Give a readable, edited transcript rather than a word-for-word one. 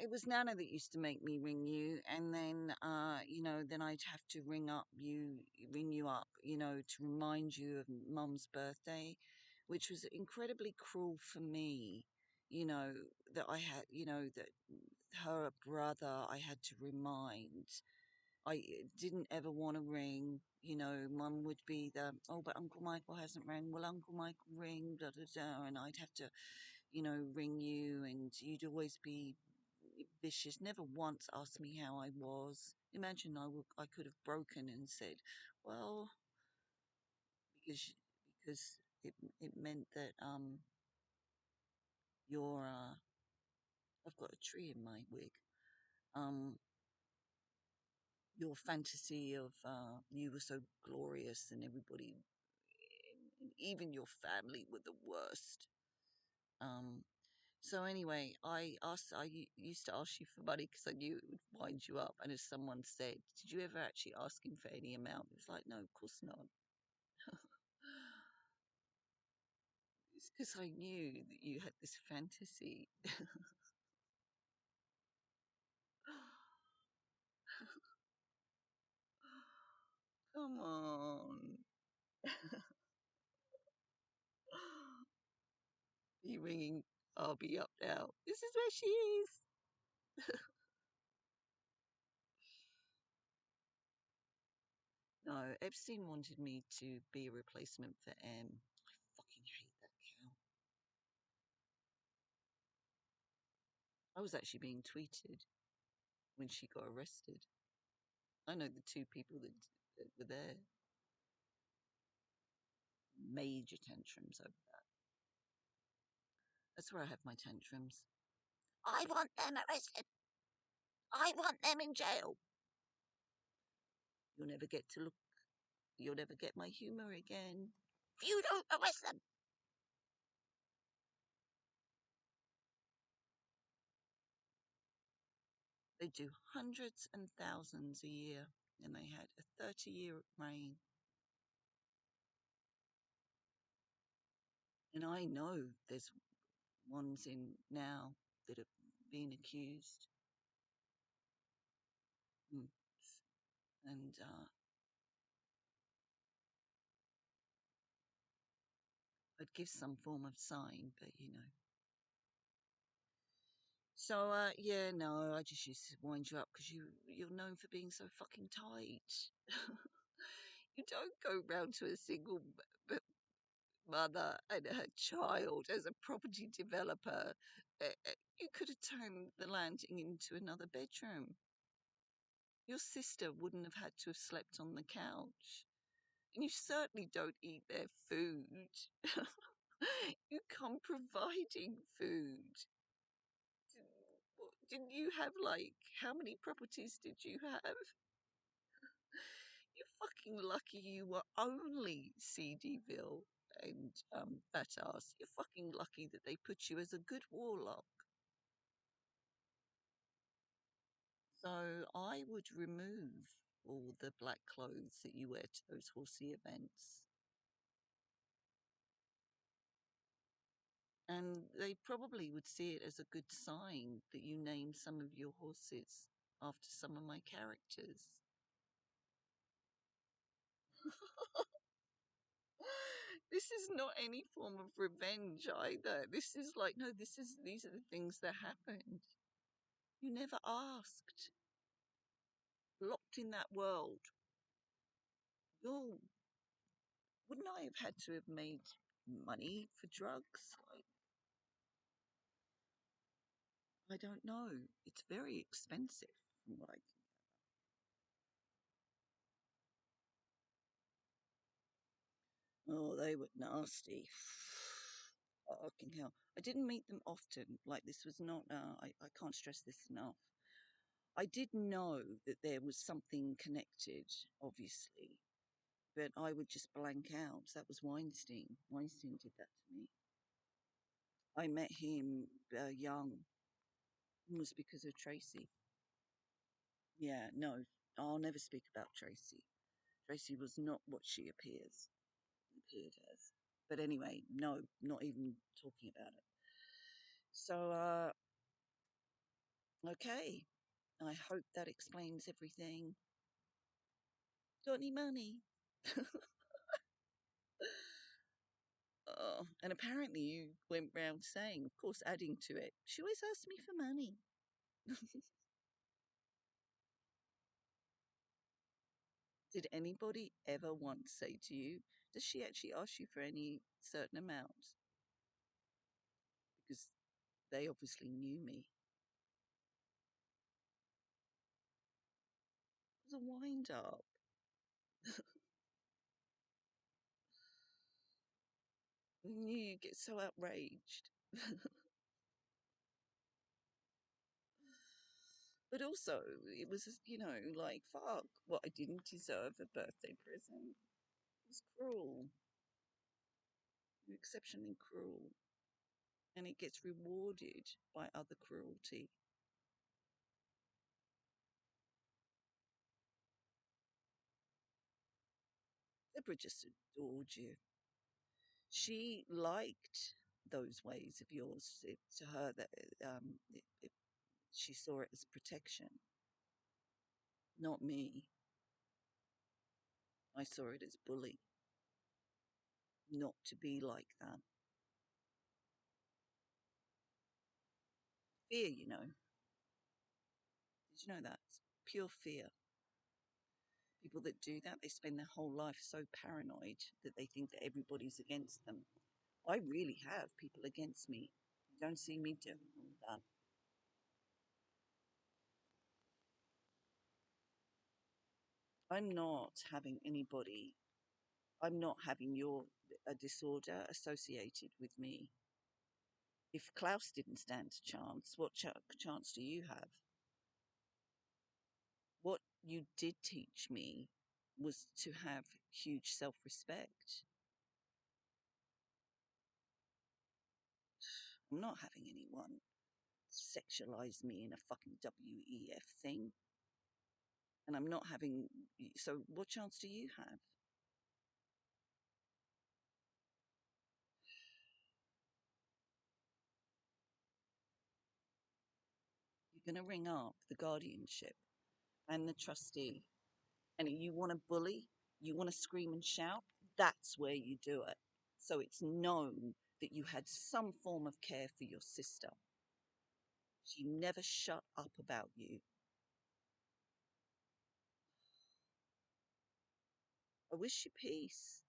It was Nana that used to make me ring you, and then, then I'd have to ring you up, to remind you of Mum's birthday, which was incredibly cruel for me, that I had, that her brother I had to remind. I didn't ever want to ring. Mum would be oh, but Uncle Michael hasn't rang. Will Uncle Michael ring? Da da da. And I'd have to, ring you, and you'd always be vicious. Never once asked me how I was. Imagine I could have broken and said, well, because because it meant that your I've got a tree in my wig. Um, your fantasy of you were so glorious and everybody, and even your family were the worst. Um, so anyway, used to ask you for money because I knew it would wind you up. And as someone said, did you ever actually ask him for any amount? It was like, no, of course not. It's because I knew that you had this fantasy. Come on. You ringing? I'll be up now. This is where she is. No, Epstein wanted me to be a replacement for M. I fucking hate that cow. I was actually being tweeted when she got arrested. I know the two people that were there. Major tantrums over that. That's where I have my tantrums. I want them arrested. I want them in jail. You'll never get to look. You'll never get my humor again. If you don't arrest them. They do hundreds and thousands a year, and they had a 30-year reign. And I know there's ones in now that have been accused. Mm. And I'd give some form of sign, but So yeah, no, I just used to wind you up because you're known for being so fucking tight. You don't go round to a single mother and her child as a property developer. You could have turned the landing into another bedroom. Your sister wouldn't have had to have slept on the couch. And you certainly don't eat their food. You come providing food. Didn't you have, like, how many properties did you have? You're fucking lucky you were only Seedyville and that ass. You're fucking lucky that they put you as a good warlock. So I would remove all the black clothes that you wear to those horsey events. And they probably would see it as a good sign that you named some of your horses after some of my characters. This is not any form of revenge either. This is like, no, these are the things that happened. You never asked. Locked in that world. Oh, wouldn't I have had to have made money for drugs? Like, I don't know. It's very expensive from what I can. Oh, they were nasty. Fucking hell. I didn't meet them often. Like, this was not, I can't stress this enough. I did know that there was something connected, obviously, but I would just blank out. That was Weinstein. Weinstein did that to me. I met him young. It was because of Tracy. Yeah, no, I'll never speak about Tracy. Tracy was not what she appeared as. But anyway, no, not even talking about it. So Okay, I hope that explains everything. Got any money? Oh, and apparently you went round saying, of course, adding to it, she always asks me for money. Did anybody ever once say to you, does she actually ask you for any certain amount? Because they obviously knew me. It was a wind up. And you get so outraged. But also, it was, like, fuck, what, I didn't deserve a birthday present. It was cruel, exceptionally cruel. And it gets rewarded by other cruelty. Deborah just adored you. She liked those ways of yours. To her, that she saw it as protection, not me. I saw it as bully, not to be like that. Fear, you know. Did you know that? It's pure fear. People that do that, they spend their whole life so paranoid that they think that everybody's against them. I really have people against me. You don't see me doing all that. I'm not having anybody, I'm not having your a disorder associated with me. If Klaus didn't stand a chance, what chance do you have? What you did teach me was to have huge self respect. I'm not having anyone sexualize me in a fucking WEF thing. And I'm not having. So, what chance do you have? You're going to ring up the guardianship and the trustee. And if you want to bully, you want to scream and shout, that's where you do it. So it's known that you had some form of care for your sister. She never shut up about you. I wish you peace.